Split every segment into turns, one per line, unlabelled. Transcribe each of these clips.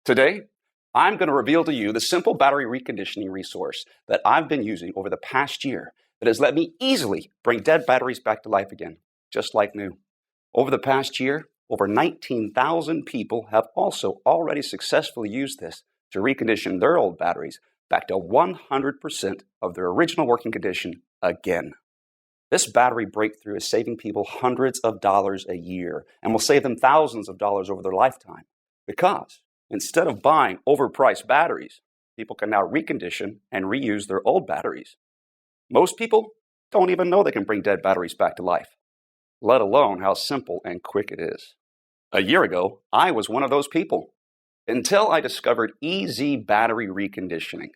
Today, I'm going to reveal to you the simple battery reconditioning resource that I've been using over the past year that has let me easily bring dead batteries back to life again, just like new. Over the past year, over 19,000 people have also already successfully used this to recondition their old batteries back to 100% of their original working condition again. This battery breakthrough is saving people hundreds of dollars a year and will save them thousands of dollars over their lifetime because instead of buying overpriced batteries, people can now recondition and reuse their old batteries. Most people don't even know they can bring dead batteries back to life, let alone how simple and quick it is. A year ago, I was one of those people until I discovered EZ Battery Reconditioning.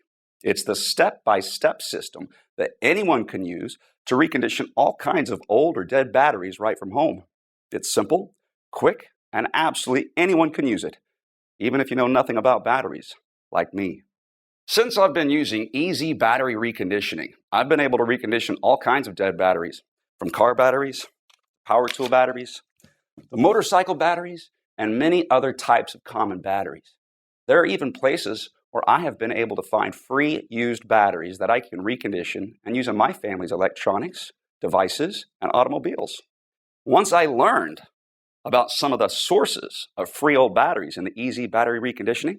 It's the step-by-step system that anyone can use to recondition all kinds of old or dead batteries right from home. It's simple, quick, and absolutely anyone can use it, even if you know nothing about batteries, like me. Since I've been using EZ Battery Reconditioning, I've been able to recondition all kinds of dead batteries, from car batteries, power tool batteries, the motorcycle batteries, and many other types of common batteries. There are even places where I have been able to find free used batteries that I can recondition and use in my family's electronics, devices, and automobiles. Once I learned about some of the sources of free old batteries in the EZ Battery Reconditioning,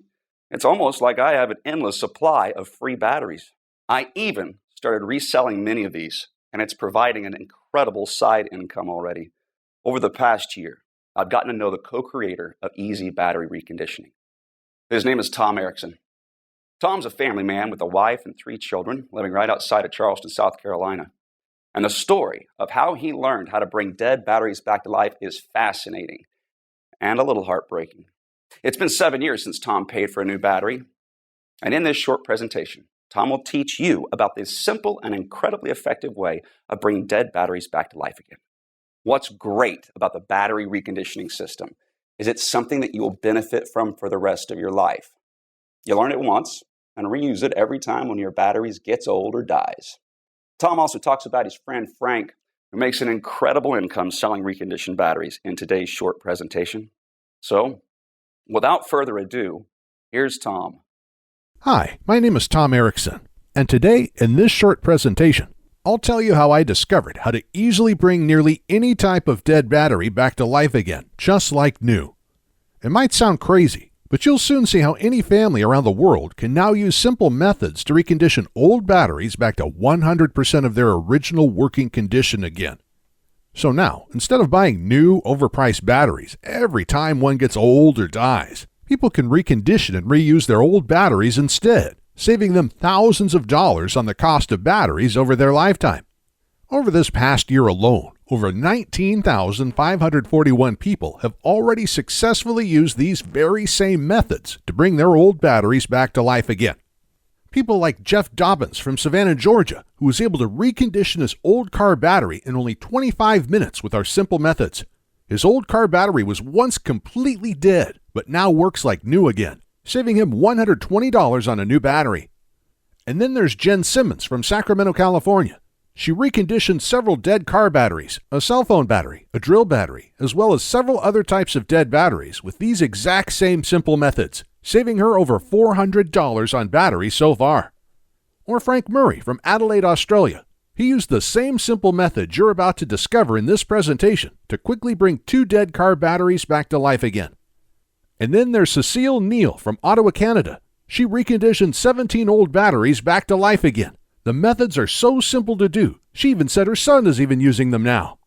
it's almost like I have an endless supply of free batteries. I even started reselling many of these, and it's providing an incredible side income already. Over the past year, I've gotten to know the co-creator of EZ Battery Reconditioning. His name is Tom Erickson. Tom's a family man with a wife and 3 children living right outside of Charleston, South Carolina. And the story of how he learned how to bring dead batteries back to life is fascinating and a little heartbreaking. It's been 7 years since Tom paid for a new battery. And in this short presentation, Tom will teach you about this simple and incredibly effective way of bringing dead batteries back to life again. What's great about the battery reconditioning system is it's something that you will benefit from for the rest of your life. You learn it once and reuse it every time one of your batteries gets old or dies. Tom also talks about his friend Frank, who makes an incredible income selling reconditioned batteries in today's short presentation. So, without further ado, here's Tom.
Hi, my name is Tom Erickson, and today in this short presentation, I'll tell you how I discovered how to easily bring nearly any type of dead battery back to life again, just like new. It might sound crazy, but you'll soon see how any family around the world can now use simple methods to recondition old batteries back to 100% of their original working condition again. So now, instead of buying new, overpriced batteries every time one gets old or dies, people can recondition and reuse their old batteries instead, saving them thousands of dollars on the cost of batteries over their lifetime. Over this past year alone, over 19,541 people have already successfully used these very same methods to bring their old batteries back to life again. People like Jeff Dobbins from Savannah, Georgia, who was able to recondition his old car battery in only 25 minutes with our simple methods. His old car battery was once completely dead, but now works like new again, saving him $120 on a new battery. And then there's Jen Simmons from Sacramento, California. She reconditioned several dead car batteries, a cell phone battery, a drill battery, as well as several other types of dead batteries with these exact same simple methods, saving her over $400 on batteries so far. Or Frank Murray from Adelaide, Australia. He used the same simple method you're about to discover in this presentation to quickly bring 2 dead car batteries back to life again. And then there's Cecile Neal from Ottawa, Canada. She reconditioned 17 old batteries back to life again. The methods are so simple to do, she even said her son is even using them now.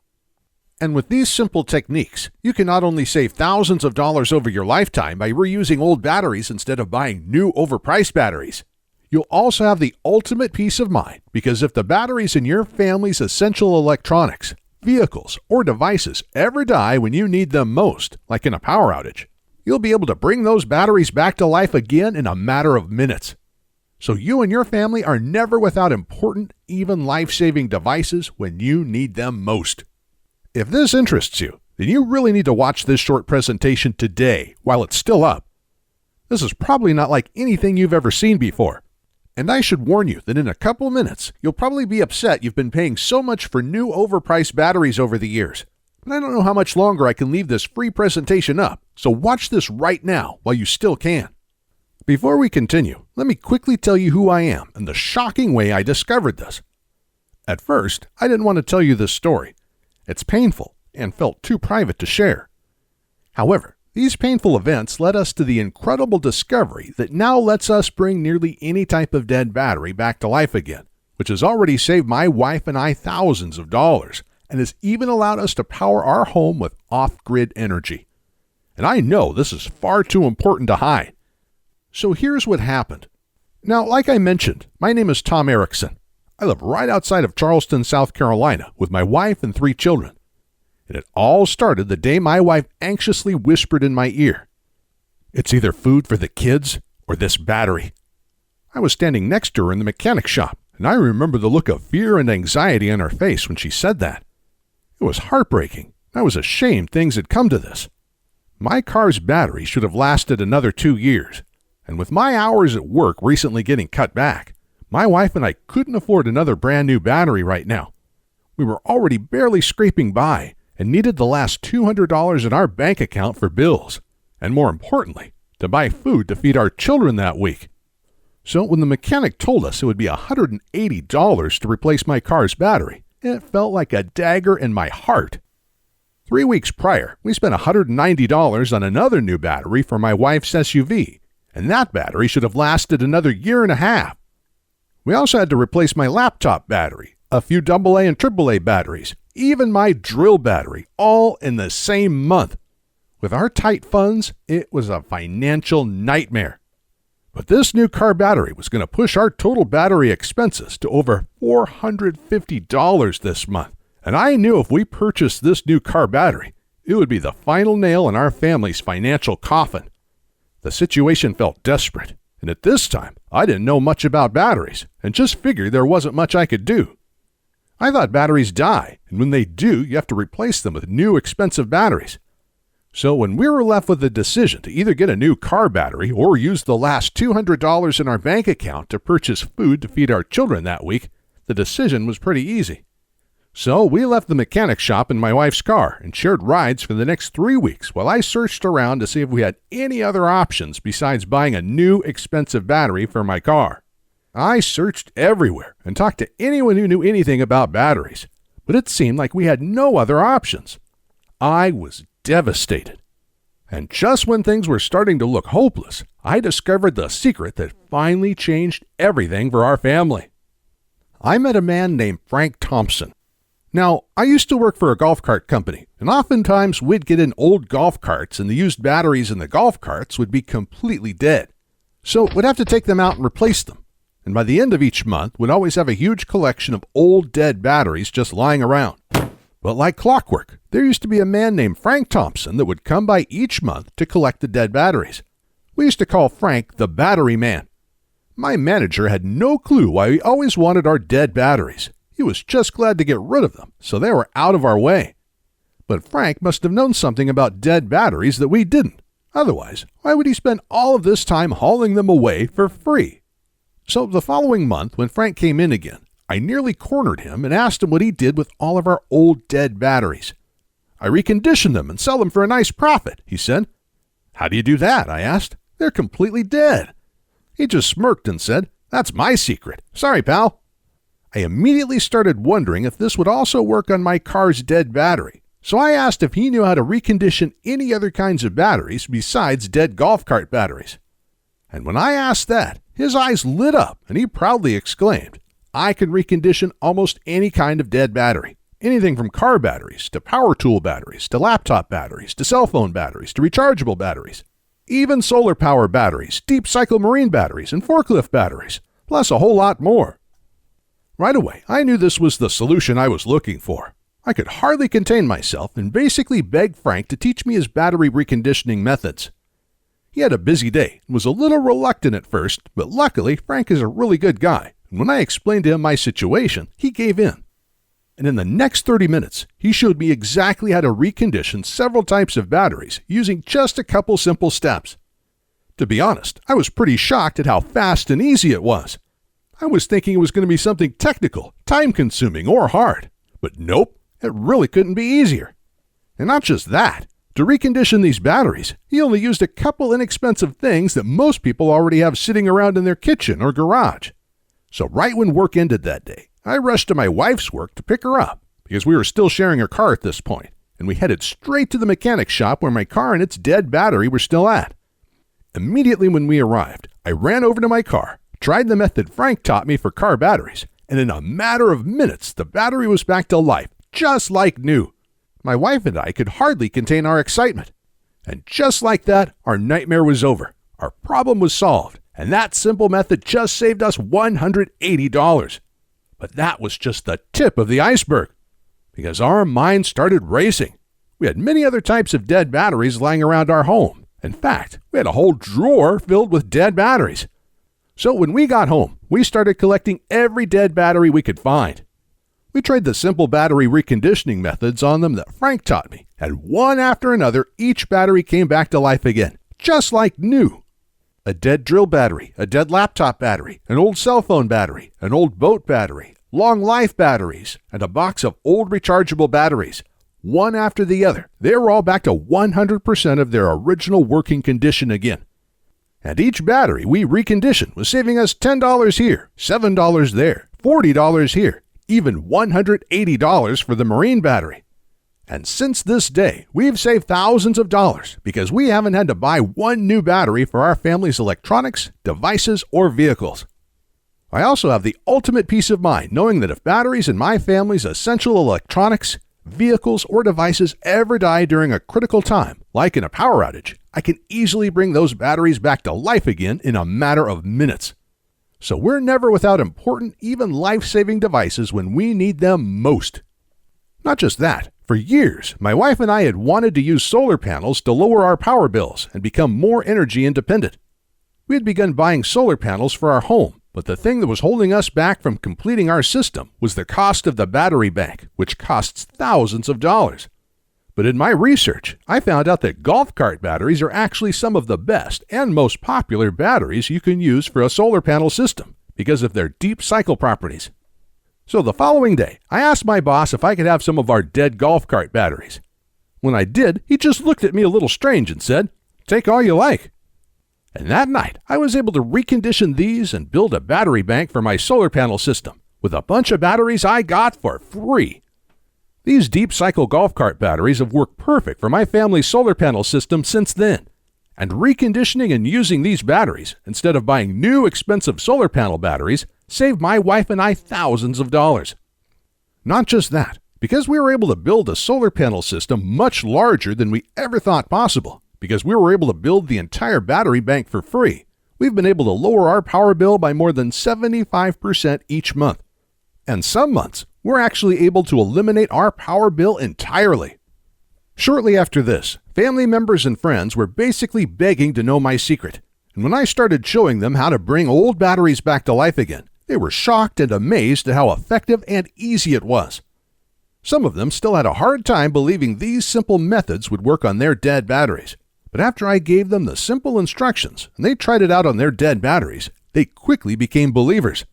And with these simple techniques, you can not only save thousands of dollars over your lifetime by reusing old batteries instead of buying new overpriced batteries, you'll also have the ultimate peace of mind because if the batteries in your family's essential electronics, vehicles, or devices ever die when you need them most, like in a power outage, you'll be able to bring those batteries back to life again in a matter of minutes. So you and your family are never without important, even life-saving devices when you need them most. If this interests you, then you really need to watch this short presentation today while it's still up. This is probably not like anything you've ever seen before. And I should warn you that in a couple minutes, you'll probably be upset you've been paying so much for new overpriced batteries over the years. But I don't know how much longer I can leave this free presentation up, so watch this right now while you still can. Before we continue, let me quickly tell you who I am and the shocking way I discovered this. At first, I didn't want to tell you this story. It's painful and felt too private to share. However, these painful events led us to the incredible discovery that now lets us bring nearly any type of dead battery back to life again, which has already saved my wife and I thousands of dollars and has even allowed us to power our home with off-grid energy. And I know this is far too important to hide. So here's what happened. Now, like I mentioned, my name is Tom Erickson. I live right outside of Charleston, South Carolina, with my wife and 3 children. And it all started the day my wife anxiously whispered in my ear, "It's either food for the kids or this battery." I was standing next to her in the mechanic shop, and I remember the look of fear and anxiety on her face when she said that. It was heartbreaking. I was ashamed things had come to this. My car's battery should have lasted another 2 years, and with my hours at work recently getting cut back, my wife and I couldn't afford another brand new battery right now. We were already barely scraping by and needed the last $200 in our bank account for bills, and more importantly, to buy food to feed our children that week. So when the mechanic told us it would be $180 to replace my car's battery, it felt like a dagger in my heart. 3 weeks prior, we spent $190 on another new battery for my wife's SUV, and that battery should have lasted another year and a half. We also had to replace my laptop battery, a few AA and AAA batteries, even my drill battery, all in the same month. With our tight funds, it was a financial nightmare. But this new car battery was going to push our total battery expenses to over $450 this month. And I knew if we purchased this new car battery, it would be the final nail in our family's financial coffin. The situation felt desperate, and at this time, I didn't know much about batteries and just figured there wasn't much I could do. I thought batteries die, and when they do, you have to replace them with new expensive batteries. So when we were left with the decision to either get a new car battery or use the last $200 in our bank account to purchase food to feed our children that week, the decision was pretty easy. So we left the mechanic shop in my wife's car and shared rides for the next 3 weeks while I searched around to see if we had any other options besides buying a new expensive battery for my car. I searched everywhere and talked to anyone who knew anything about batteries, but it seemed like we had no other options. I was devastated. And just when things were starting to look hopeless, I discovered the secret that finally changed everything for our family. I met a man named Frank Thompson. Now, I used to work for a golf cart company, and oftentimes we'd get in old golf carts and the used batteries in the golf carts would be completely dead. So we'd have to take them out and replace them. And by the end of each month, we'd always have a huge collection of old dead batteries just lying around. But like clockwork, there used to be a man named Frank Thompson that would come by each month to collect the dead batteries. We used to call Frank the Battery Man. My manager had no clue why we always wanted our dead batteries. He was just glad to get rid of them, so they were out of our way. But Frank must have known something about dead batteries that we didn't. Otherwise, why would he spend all of this time hauling them away for free? So the following month, when Frank came in again, I nearly cornered him and asked him what he did with all of our old dead batteries. "I recondition them and sell them for a nice profit," he said. "How do you do that?" I asked. "They're completely dead." He just smirked and said, "That's my secret. Sorry, pal." I immediately started wondering if this would also work on my car's dead battery, so I asked if he knew how to recondition any other kinds of batteries besides dead golf cart batteries. And when I asked that, his eyes lit up and he proudly exclaimed, "I can recondition almost any kind of dead battery. Anything from car batteries to power tool batteries to laptop batteries to cell phone batteries to rechargeable batteries. Even solar power batteries, deep cycle marine batteries, and forklift batteries, plus a whole lot more." Right away, I knew this was the solution I was looking for. I could hardly contain myself and basically begged Frank to teach me his battery reconditioning methods. He had a busy day and was a little reluctant at first, but luckily Frank is a really good guy, and when I explained to him my situation, he gave in. And in the next 30 minutes, he showed me exactly how to recondition several types of batteries using just a couple simple steps. To be honest, I was pretty shocked at how fast and easy it was. I was thinking it was going to be something technical, time-consuming, or hard. But nope, it really couldn't be easier. And not just that, To recondition these batteries, he only used a couple inexpensive things that most people already have sitting around in their kitchen or garage. So right when work ended that day, I rushed to my wife's work to pick her up because we were still sharing a car at this point, and we headed straight to the mechanic shop where my car and its dead battery were still at. Immediately when we arrived, I ran over to my car, tried the method Frank taught me for car batteries, and in a matter of minutes, the battery was back to life, just like new. My wife and I could hardly contain our excitement. And just like that, our nightmare was over. Our problem was solved, and that simple method just saved us $180. But that was just the tip of the iceberg, because our minds started racing. We had many other types of dead batteries lying around our home. In fact, we had a whole drawer filled with dead batteries. So when we got home, we started collecting every dead battery we could find. We tried the simple battery reconditioning methods on them that Frank taught me, and one after another, each battery came back to life again, just like new. A dead drill battery, a dead laptop battery, an old cell phone battery, an old boat battery, long life batteries, and a box of old rechargeable batteries. One after the other, they were all back to 100% of their original working condition again. And each battery we reconditioned was saving us $10 here, $7 there, $40 here, even $180 for the marine battery. And since this day, we've saved thousands of dollars because we haven't had to buy one new battery for our family's electronics, devices, or vehicles. I also have the ultimate peace of mind knowing that if batteries in my family's essential electronics, vehicles, or devices ever die during a critical time, like in a power outage, I can easily bring those batteries back to life again in a matter of minutes. So we're never without important, even life-saving devices when we need them most. Not just that, for years, my wife and I had wanted to use solar panels to lower our power bills and become more energy independent. We had begun buying solar panels for our home, but the thing that was holding us back from completing our system was the cost of the battery bank, which costs thousands of dollars. But in my research, I found out that golf cart batteries are actually some of the best and most popular batteries you can use for a solar panel system because of their deep cycle properties. So the following day, I asked my boss if I could have some of our dead golf cart batteries. When I did, he just looked at me a little strange and said, "Take all you like." And that night, I was able to recondition these and build a battery bank for my solar panel system with a bunch of batteries I got for free. These deep cycle golf cart batteries have worked perfect for my family's solar panel system since then. And reconditioning and using these batteries, instead of buying new expensive solar panel batteries, saved my wife and I thousands of dollars. Not just that, because we were able to build a solar panel system much larger than we ever thought possible, because we were able to build the entire battery bank for free, we've been able to lower our power bill by more than 75% each month. And some months, we're actually able to eliminate our power bill entirely. Shortly after this, family members and friends were basically begging to know my secret. And when I started showing them how to bring old batteries back to life again, they were shocked and amazed at how effective and easy it was. Some of them still had a hard time believing these simple methods would work on their dead batteries. But after I gave them the simple instructions and they tried it out on their dead batteries, they quickly became believers.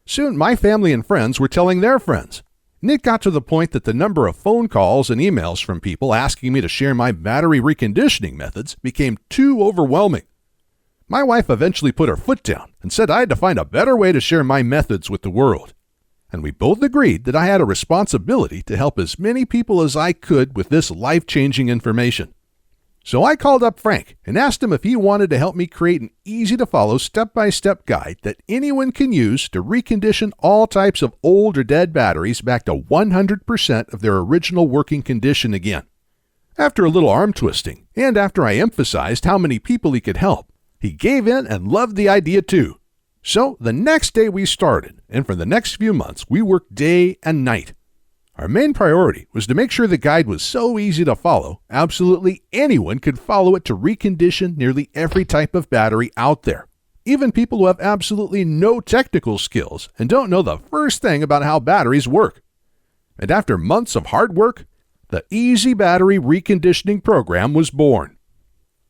Soon, my family and friends were telling their friends. And it got to the point that the number of phone calls and emails from people asking me to share my battery reconditioning methods became too overwhelming. My wife eventually put her foot down and said I had to find a better way to share my methods with the world. And we both agreed that I had a responsibility to help as many people as I could with this life-changing information. So I called up Frank and asked him if he wanted to help me create an easy-to-follow step-by-step guide that anyone can use to recondition all types of old or dead batteries back to 100% of their original working condition again. After a little arm twisting, and after I emphasized how many people he could help, he gave in and loved the idea too. So the next day we started, and for the next few months we worked day and night. Our main priority was to make sure the guide was so easy to follow, absolutely anyone could follow it to recondition nearly every type of battery out there. Even people who have absolutely no technical skills and don't know the first thing about how batteries work. And after months of hard work, the Easy Battery Reconditioning Program was born.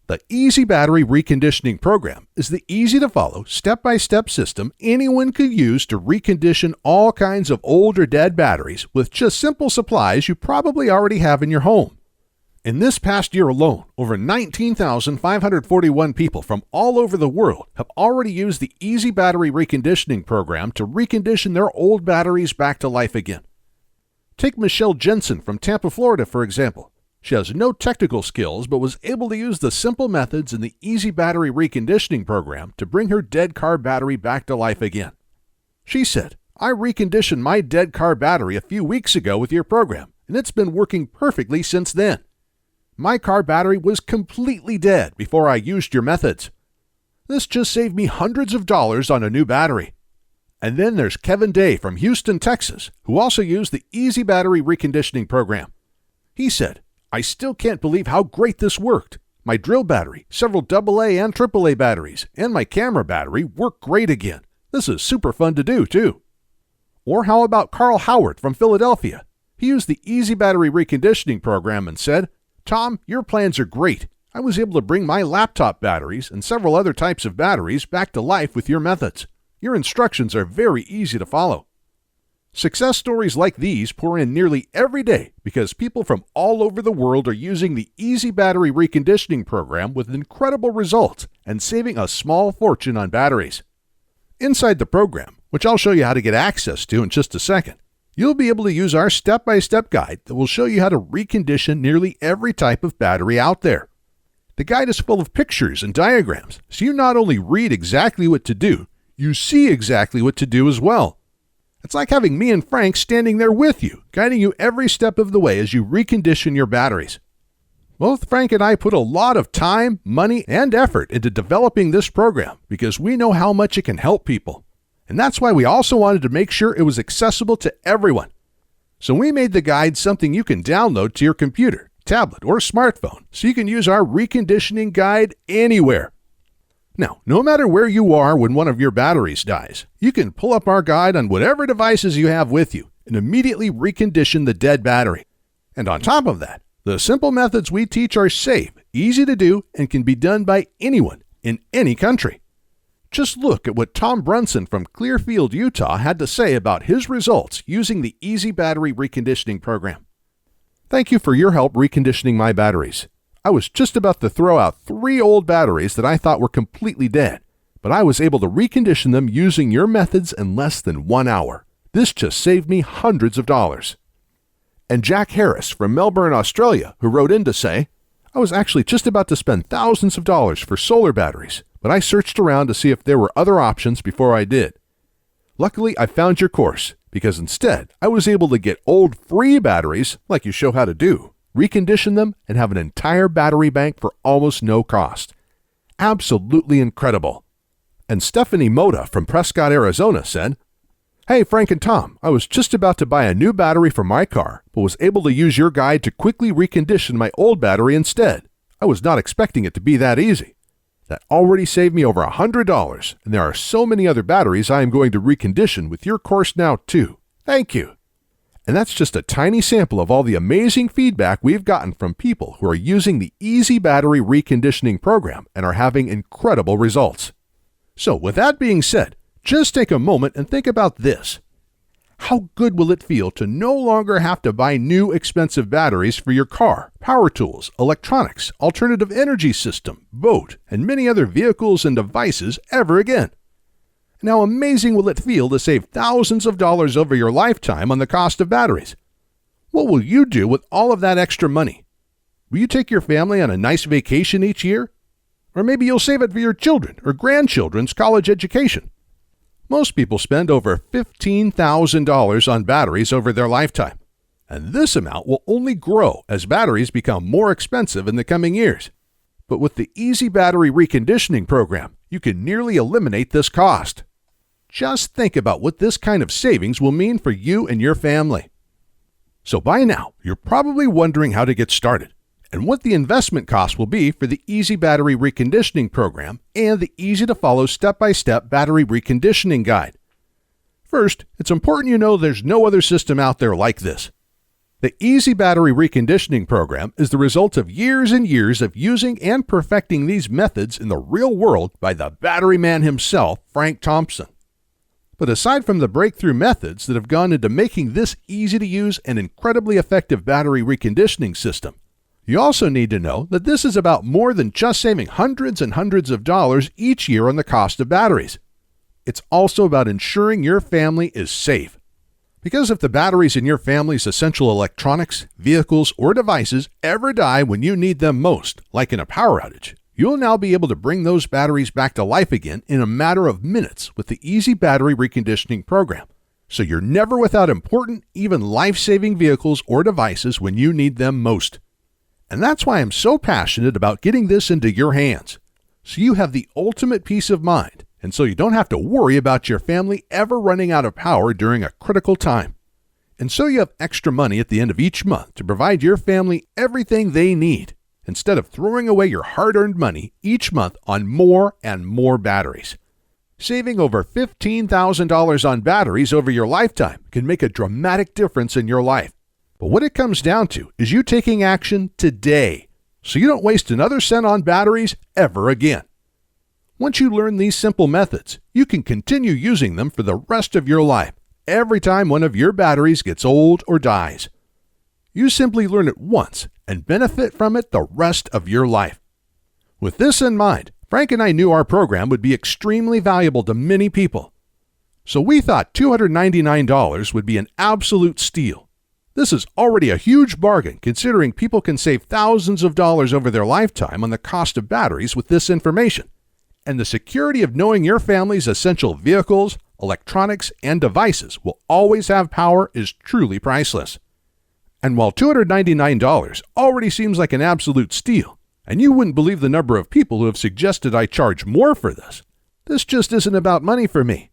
The Easy Battery Reconditioning Program is the easy-to-follow, step-by-step system anyone could use to recondition all kinds of old or dead batteries with just simple supplies you probably already have in your home. In this past year alone, over 19,541 people from all over the world have already used the Easy Battery Reconditioning program to recondition their old batteries back to life again. Take Michelle Jensen from Tampa, Florida, for example. She has no technical skills but was able to use the simple methods in the Easy Battery Reconditioning program to bring her dead car battery back to life again. She said, "I reconditioned my dead car battery a few weeks ago with your program, and it's been working perfectly since then. My car battery was completely dead before I used your methods. This just saved me hundreds of dollars on a new battery." And then there's Kevin Day from Houston, Texas, who also used the Easy Battery Reconditioning program. He said, "I still can't believe how great this worked. My drill battery, several AA and AAA batteries, and my camera battery work great again. This is super fun to do, too." Or how about Carl Howard from Philadelphia? He used the Easy Battery Reconditioning program and said, "Tom, your plans are great. I was able to bring my laptop batteries and several other types of batteries back to life with your methods. Your instructions are very easy to follow." Success stories like these pour in nearly every day because people from all over the world are using the Easy Battery Reconditioning program with incredible results and saving a small fortune on batteries. Inside the program, which I'll show you how to get access to in just a second, you'll be able to use our step-by-step guide that will show you how to recondition nearly every type of battery out there. The guide is full of pictures and diagrams, so you not only read exactly what to do, you see exactly what to do as well. It's like having me and Frank standing there with you, guiding you every step of the way as you recondition your batteries. Both Frank and I put a lot of time, money, and effort into developing this program because we know how much it can help people. And that's why we also wanted to make sure it was accessible to everyone. So we made the guide something you can download to your computer, tablet, or smartphone so you can use our reconditioning guide anywhere. Now, no matter where you are when one of your batteries dies, you can pull up our guide on whatever devices you have with you and immediately recondition the dead battery. And on top of that, the simple methods we teach are safe, easy to do, and can be done by anyone in any country. Just look at what Tom Brunson from Clearfield, Utah had to say about his results using the Easy Battery Reconditioning program. "Thank you for your help reconditioning my batteries. I was just about to throw out 3 old batteries that I thought were completely dead, but I was able to recondition them using your methods in less than 1 hour. This just saved me hundreds of dollars." And Jack Harris from Melbourne, Australia, who wrote in to say, "I was actually just about to spend thousands of dollars for solar batteries, but I searched around to see if there were other options before I did. Luckily, I found your course, because instead, I was able to get old free batteries, like you show how to do, recondition them, and have an entire battery bank for almost no cost. Absolutely incredible." And Stephanie Moda from Prescott, Arizona said, "Hey, Frank and Tom, I was just about to buy a new battery for my car, but was able to use your guide to quickly recondition my old battery instead. I was not expecting it to be that easy. That already saved me over $100, and there are so many other batteries I am going to recondition with your course now too. Thank you." And that's just a tiny sample of all the amazing feedback we've gotten from people who are using the Easy Battery Reconditioning program and are having incredible results. So with that being said, just take a moment and think about this. How good will it feel to no longer have to buy new expensive batteries for your car, power tools, electronics, alternative energy system, boat, and many other vehicles and devices ever again? And how amazing will it feel to save thousands of dollars over your lifetime on the cost of batteries? What will you do with all of that extra money? Will you take your family on a nice vacation each year? Or maybe you'll save it for your children or grandchildren's college education. Most people spend over $15,000 on batteries over their lifetime, and this amount will only grow as batteries become more expensive in the coming years. But with the Easy Battery Reconditioning program, you can nearly eliminate this cost. Just think about what this kind of savings will mean for you and your family. So by now, you're probably wondering how to get started and what the investment cost will be for the Easy Battery Reconditioning program and the easy-to-follow step-by-step battery reconditioning guide. First, it's important you know there's no other system out there like this. The Easy Battery Reconditioning program is the result of years and years of using and perfecting these methods in the real world by the battery man himself, Frank Thompson. But aside from the breakthrough methods that have gone into making this easy-to-use and incredibly effective battery reconditioning system, You also need to know that this is about more than just saving hundreds and hundreds of dollars each year on the cost of batteries. It's also about ensuring your family is safe. Because if the batteries in your family's essential electronics, vehicles, or devices ever die when you need them most, like in a power outage, you'll now be able to bring those batteries back to life again in a matter of minutes with the Easy Battery Reconditioning program. So you're never without important, even life-saving vehicles or devices when you need them most. And that's why I'm so passionate about getting this into your hands, so you have the ultimate peace of mind, and so you don't have to worry about your family ever running out of power during a critical time. And so you have extra money at the end of each month to provide your family everything they need, instead of throwing away your hard-earned money each month on more and more batteries. Saving over $15,000 on batteries over your lifetime can make a dramatic difference in your life. But what it comes down to is you taking action today, so you don't waste another cent on batteries ever again. Once you learn these simple methods, you can continue using them for the rest of your life, every time one of your batteries gets old or dies. You simply learn it once and benefit from it the rest of your life. With this in mind, Frank and I knew our program would be extremely valuable to many people. So we thought $299 would be an absolute steal. This is already a huge bargain considering people can save thousands of dollars over their lifetime on the cost of batteries with this information. And the security of knowing your family's essential vehicles, electronics, and devices will always have power is truly priceless. And while $299 already seems like an absolute steal, and you wouldn't believe the number of people who have suggested I charge more for this just isn't about money for me.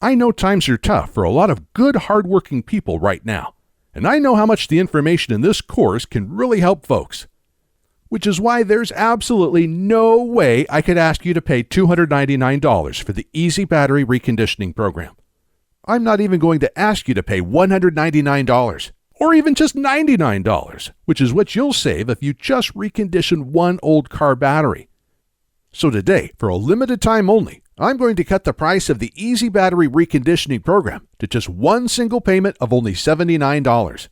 I know times are tough for a lot of good, hardworking people right now, and I know how much the information in this course can really help folks. Which is why there's absolutely no way I could ask you to pay $299 for the Easy Battery Reconditioning program. I'm not even going to ask you to pay $199, or even just $99, which is what you'll save if you just recondition one old car battery. So today, for a limited time only, I'm going to cut the price of the Easy Battery Reconditioning program to just one single payment of only $79.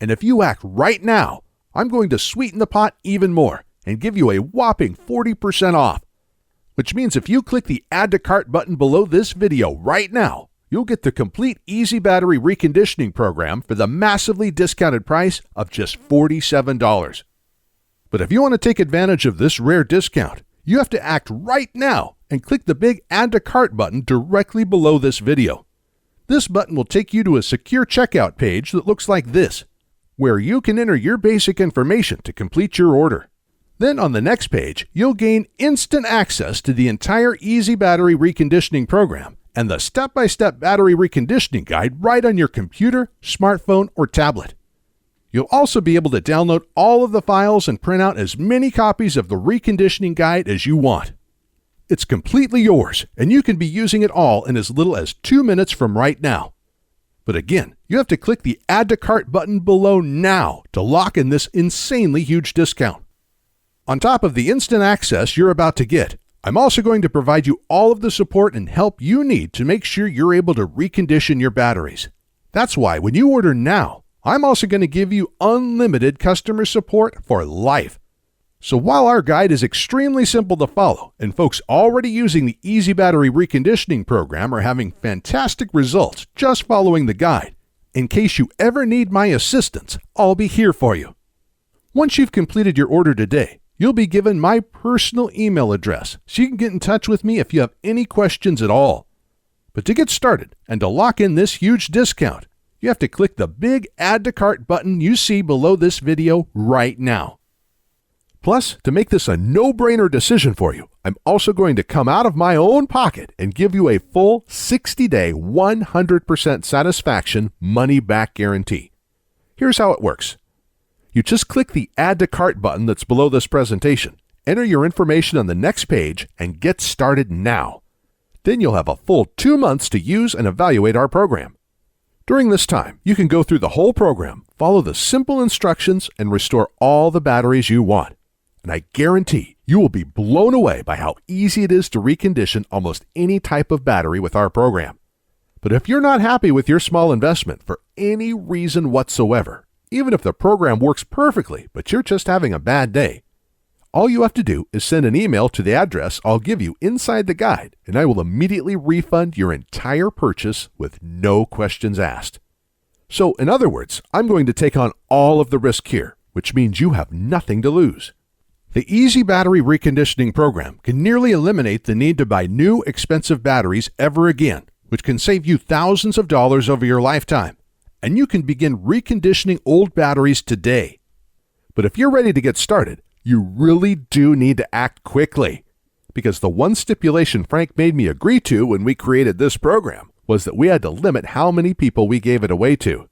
And if you act right now, I'm going to sweeten the pot even more and give you a whopping 40% off. Which means if you click the Add to Cart button below this video right now, you'll get the complete Easy Battery Reconditioning program for the massively discounted price of just $47. But if you want to take advantage of this rare discount, you have to act right now and click the big Add to Cart button directly below this video. This button will take you to a secure checkout page that looks like this, where you can enter your basic information to complete your order. Then on the next page, you'll gain instant access to the entire Easy Battery Reconditioning program and the step-by-step battery reconditioning guide right on your computer, smartphone, or tablet. You'll also be able to download all of the files and print out as many copies of the reconditioning guide as you want. It's completely yours, and you can be using it all in as little as 2 minutes from right now. But again, you have to click the Add to Cart button below now to lock in this insanely huge discount. On top of the instant access you're about to get, I'm also going to provide you all of the support and help you need to make sure you're able to recondition your batteries. That's why when you order now, I'm also going to give you unlimited customer support for life. So while our guide is extremely simple to follow, and folks already using the Easy Battery Reconditioning program are having fantastic results just following the guide, in case you ever need my assistance, I'll be here for you. Once you've completed your order today, you'll be given my personal email address so you can get in touch with me if you have any questions at all. But to get started and to lock in this huge discount, you have to click the big Add to Cart button you see below this video right now. Plus, to make this a no-brainer decision for you, I'm also going to come out of my own pocket and give you a full 60-day, 100% satisfaction money-back guarantee. Here's how it works. You just click the Add to Cart button that's below this presentation, enter your information on the next page, and get started now. Then you'll have a full 2 months to use and evaluate our program. During this time, you can go through the whole program, follow the simple instructions, and restore all the batteries you want. And I guarantee you will be blown away by how easy it is to recondition almost any type of battery with our program. But if you're not happy with your small investment for any reason whatsoever, even if the program works perfectly, but you're just having a bad day. All you have to do is send an email to the address I'll give you inside the guide, and I will immediately refund your entire purchase with no questions asked. So, in other words, I'm going to take on all of the risk here, which means you have nothing to lose. The Easy Battery Reconditioning program can nearly eliminate the need to buy new, expensive batteries ever again, which can save you thousands of dollars over your lifetime. And you can begin reconditioning old batteries today. But if you're ready to get started, you really do need to act quickly. Because the one stipulation Frank made me agree to when we created this program was that we had to limit how many people we gave it away to.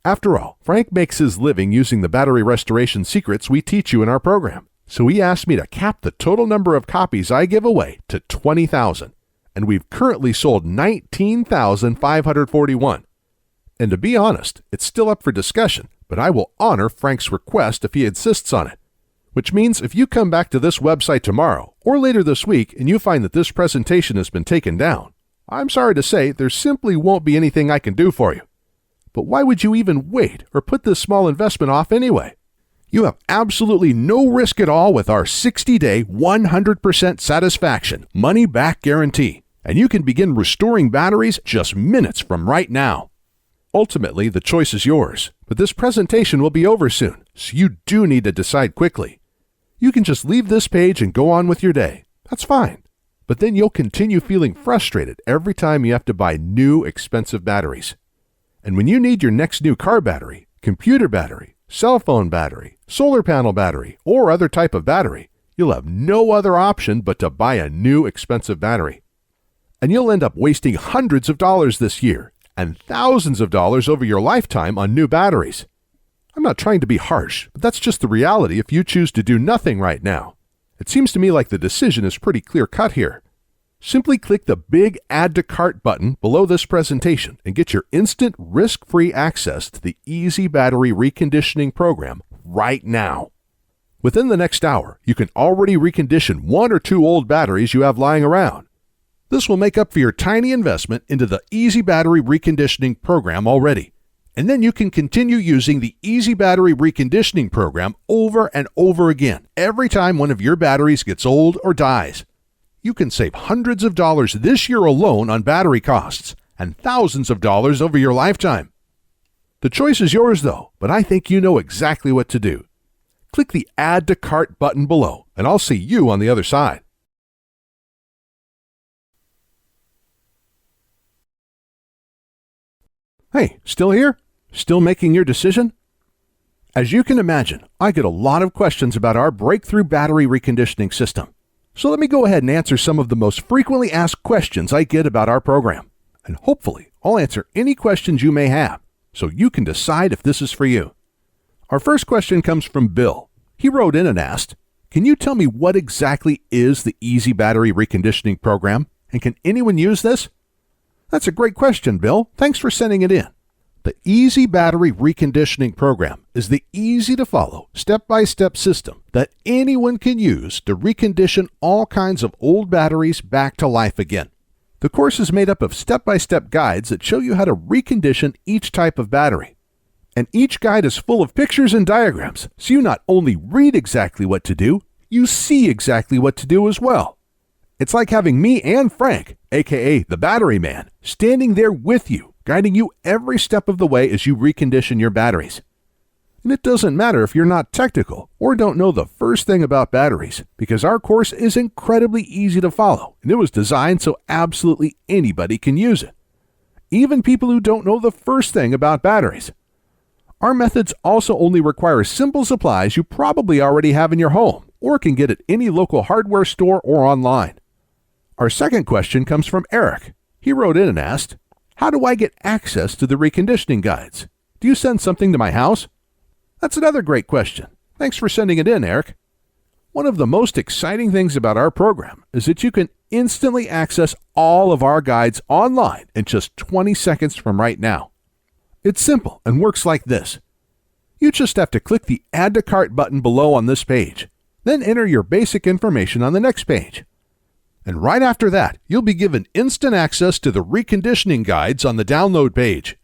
After all, Frank makes his living using the battery restoration secrets we teach you in our program. So he asked me to cap the total number of copies I give away to 20,000. And we've currently sold 19,541. And to be honest, it's still up for discussion, but I will honor Frank's request if he insists on it. Which means if you come back to this website tomorrow or later this week and you find that this presentation has been taken down, I'm sorry to say there simply won't be anything I can do for you. But why would you even wait or put this small investment off anyway? You have absolutely no risk at all with our 60-day, 100% satisfaction, money-back guarantee, and you can begin restoring batteries just minutes from right now. Ultimately, the choice is yours, but this presentation will be over soon, so you do need to decide quickly. You can just leave this page and go on with your day. That's fine. But then you'll continue feeling frustrated every time you have to buy new, expensive batteries. And when you need your next new car battery, computer battery, cell phone battery, solar panel battery, or other type of battery, you'll have no other option but to buy a new expensive battery. And you'll end up wasting hundreds of dollars this year and thousands of dollars over your lifetime on new batteries. I'm not trying to be harsh, but that's just the reality if you choose to do nothing right now. It seems to me like the decision is pretty clear-cut here. Simply click the big Add to Cart button below this presentation and get your instant risk-free access to the Easy Battery Reconditioning program right now. Within the next hour, you can already recondition 1 or 2 old batteries you have lying around. This will make up for your tiny investment into the Easy Battery Reconditioning program already. And then you can continue using the Easy Battery Reconditioning program over and over again every time one of your batteries gets old or dies. You can save hundreds of dollars this year alone on battery costs and thousands of dollars over your lifetime. The choice is yours though, but I think you know exactly what to do. Click the Add to Cart button below, and I'll see you on the other side. Hey, still here? Still making your decision? As you can imagine, I get a lot of questions about our breakthrough battery reconditioning system. So let me go ahead and answer some of the most frequently asked questions I get about our program. And hopefully, I'll answer any questions you may have, so you can decide if this is for you. Our first question comes from Bill. He wrote in and asked, "Can you tell me what exactly is the Easy Battery Reconditioning program, and can anyone use this?" That's a great question, Bill. Thanks for sending it in. The Easy Battery Reconditioning program is the easy-to-follow, step-by-step system that anyone can use to recondition all kinds of old batteries back to life again. The course is made up of step-by-step guides that show you how to recondition each type of battery. And each guide is full of pictures and diagrams, so you not only read exactly what to do, you see exactly what to do as well. It's like having me and Frank, aka the Battery Man, standing there with you, guiding you every step of the way as you recondition your batteries. And it doesn't matter if you're not technical or don't know the first thing about batteries, because our course is incredibly easy to follow, and it was designed so absolutely anybody can use it. Even people who don't know the first thing about batteries. Our methods also only require simple supplies you probably already have in your home or can get at any local hardware store or online. Our second question comes from Eric. He wrote in and asked, "How do I get access to the reconditioning guides? Do you send something to my house?" That's another great question. Thanks for sending it in, Eric. One of the most exciting things about our program is that you can instantly access all of our guides online in just 20 seconds from right now. It's simple and works like this. You just have to click the Add to Cart button below on this page, then enter your basic information on the next page. And right after that, you'll be given instant access to the reconditioning guides on the download page.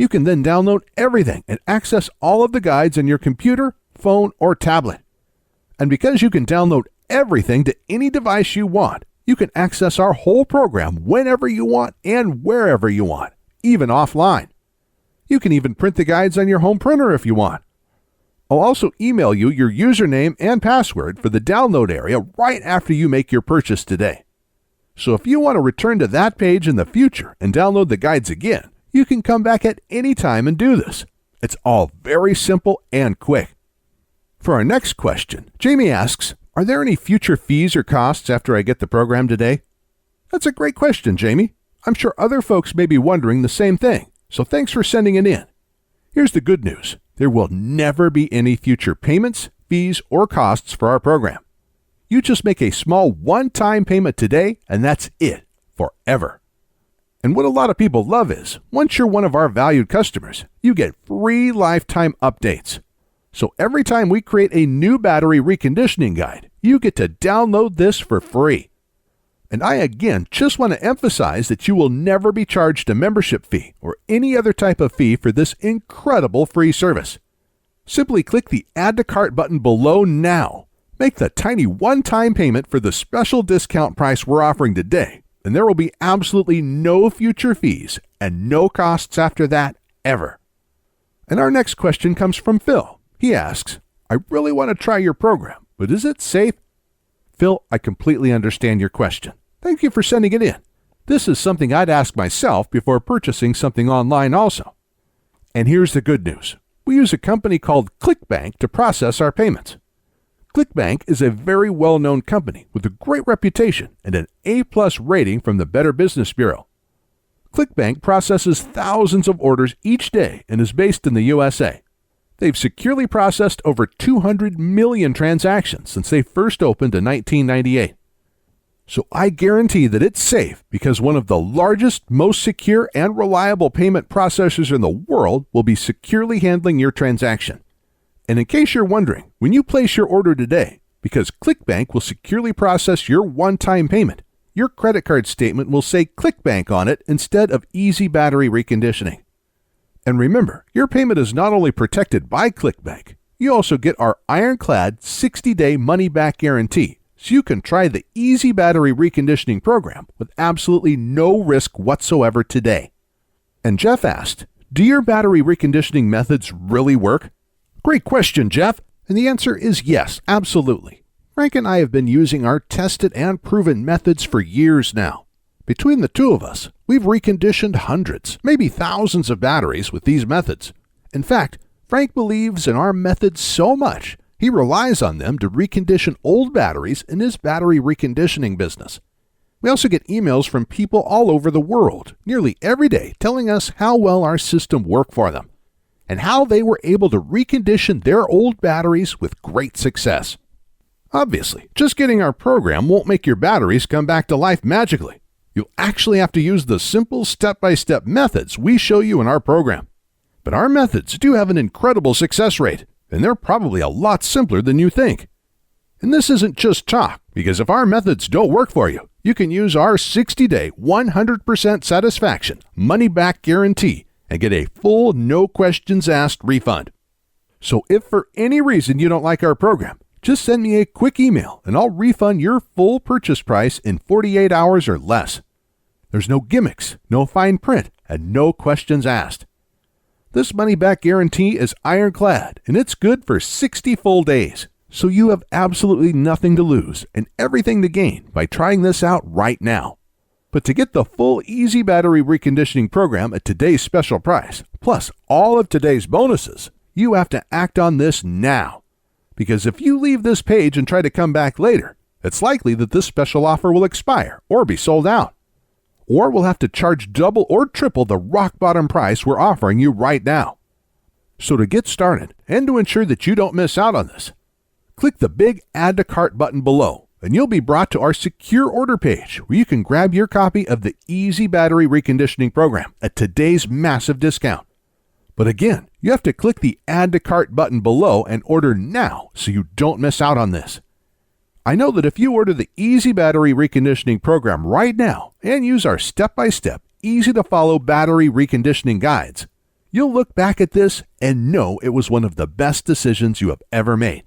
You can then download everything and access all of the guides on your computer, phone, or tablet. And because you can download everything to any device you want, you can access our whole program whenever you want and wherever you want, even offline. You can even print the guides on your home printer if you want. I'll also email you your username and password for the download area right after you make your purchase today. So if you want to return to that page in the future and download the guides again, you can come back at any time and do this. It's all very simple and quick. For our next question, Jamie asks, are there any future fees or costs after I get the program today? That's a great question, Jamie. I'm sure other folks may be wondering the same thing, so thanks for sending it in. Here's the good news. There will never be any future payments, fees, or costs for our program. You just make a small one-time payment today, and that's it, forever. And what a lot of people love is, once you're one of our valued customers, you get free lifetime updates. So every time we create a new battery reconditioning guide, you get to download this for free. And I again just want to emphasize that you will never be charged a membership fee or any other type of fee for this incredible free service. Simply click the Add to Cart button below now. Make the tiny one-time payment for the special discount price we're offering today, and there will be absolutely no future fees and no costs after that ever. And our next question comes from Phil. He asks, I really want to try your program, but is it safe? Phil, I completely understand your question. Thank you for sending it in. This is something I'd ask myself before purchasing something online also. And here's the good news. We use a company called ClickBank to process our payments. ClickBank is a very well-known company with a great reputation and an A+ rating from the Better Business Bureau. ClickBank processes thousands of orders each day and is based in the USA. They've securely processed over 200 million transactions since they first opened in 1998. So I guarantee that it's safe because one of the largest, most secure, and reliable payment processors in the world will be securely handling your transaction. And in case you're wondering, when you place your order today, because ClickBank will securely process your one-time payment, your credit card statement will say ClickBank on it instead of Easy Battery Reconditioning. And remember, your payment is not only protected by ClickBank, you also get our ironclad 60-day money-back guarantee, so you can try the Easy Battery Reconditioning program with absolutely no risk whatsoever today. And Jeff asked, do your battery reconditioning methods really work? Great question, Jeff. And the answer is yes, absolutely. Frank and I have been using our tested and proven methods for years now. Between the two of us, we've reconditioned hundreds, maybe thousands of batteries with these methods. In fact, Frank believes in our methods so much, he relies on them to recondition old batteries in his battery reconditioning business. We also get emails from people all over the world, nearly every day, telling us how well our system worked for them and how they were able to recondition their old batteries with great success. Obviously, just getting our program won't make your batteries come back to life magically. You'll actually have to use the simple step-by-step methods we show you in our program. But our methods do have an incredible success rate, and they're probably a lot simpler than you think. And this isn't just talk, because if our methods don't work for you, you can use our 60-day, 100% satisfaction, money-back guarantee and get a full, no-questions-asked refund. So if for any reason you don't like our program, just send me a quick email and I'll refund your full purchase price in 48 hours or less. There's no gimmicks, no fine print, and no questions asked. This money-back guarantee is ironclad, and it's good for 60 full days. So you have absolutely nothing to lose and everything to gain by trying this out right now. But to get the full Easy Battery Reconditioning program at today's special price, plus all of today's bonuses, you have to act on this now. Because if you leave this page and try to come back later, it's likely that this special offer will expire or be sold out. Or we'll have to charge double or triple the rock bottom price we're offering you right now. So to get started and to ensure that you don't miss out on this, click the big Add to Cart button below and you'll be brought to our secure order page where you can grab your copy of the Easy Battery Reconditioning program at today's massive discount. But again, you have to click the Add to Cart button below and order now so you don't miss out on this. I know that if you order the Easy Battery Reconditioning program right now and use our step-by-step, easy-to-follow battery reconditioning guides, You'll look back at this and know it was one of the best decisions you have ever made.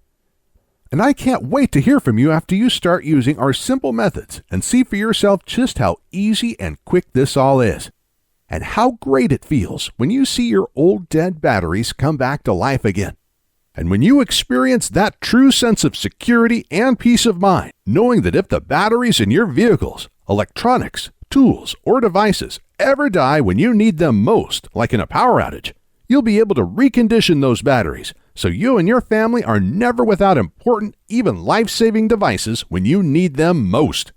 And I can't wait to hear from you after you start using our simple methods and see for yourself just how easy and quick this all is, and how great it feels when you see your old dead batteries come back to life again. And when you experience that true sense of security and peace of mind, knowing that if the batteries in your vehicles, electronics, tools, or devices ever die when you need them most, like in a power outage, you'll be able to recondition those batteries so you and your family are never without important, even life-saving devices when you need them most.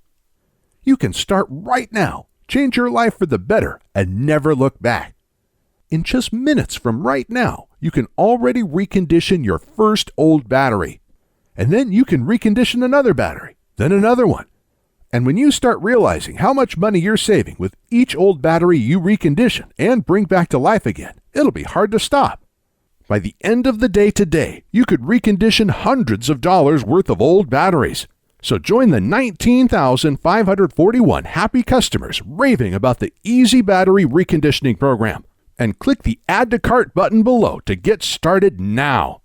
You can start right now, change your life for the better, and never look back. In just minutes from right now, you can already recondition your first old battery. And then you can recondition another battery, then another one. And when you start realizing how much money you're saving with each old battery you recondition and bring back to life again, it'll be hard to stop. By the end of the day today, you could recondition hundreds of dollars worth of old batteries. So join the 19,541 happy customers raving about the Easy Battery Reconditioning Program and click the Add to Cart button below to get started now.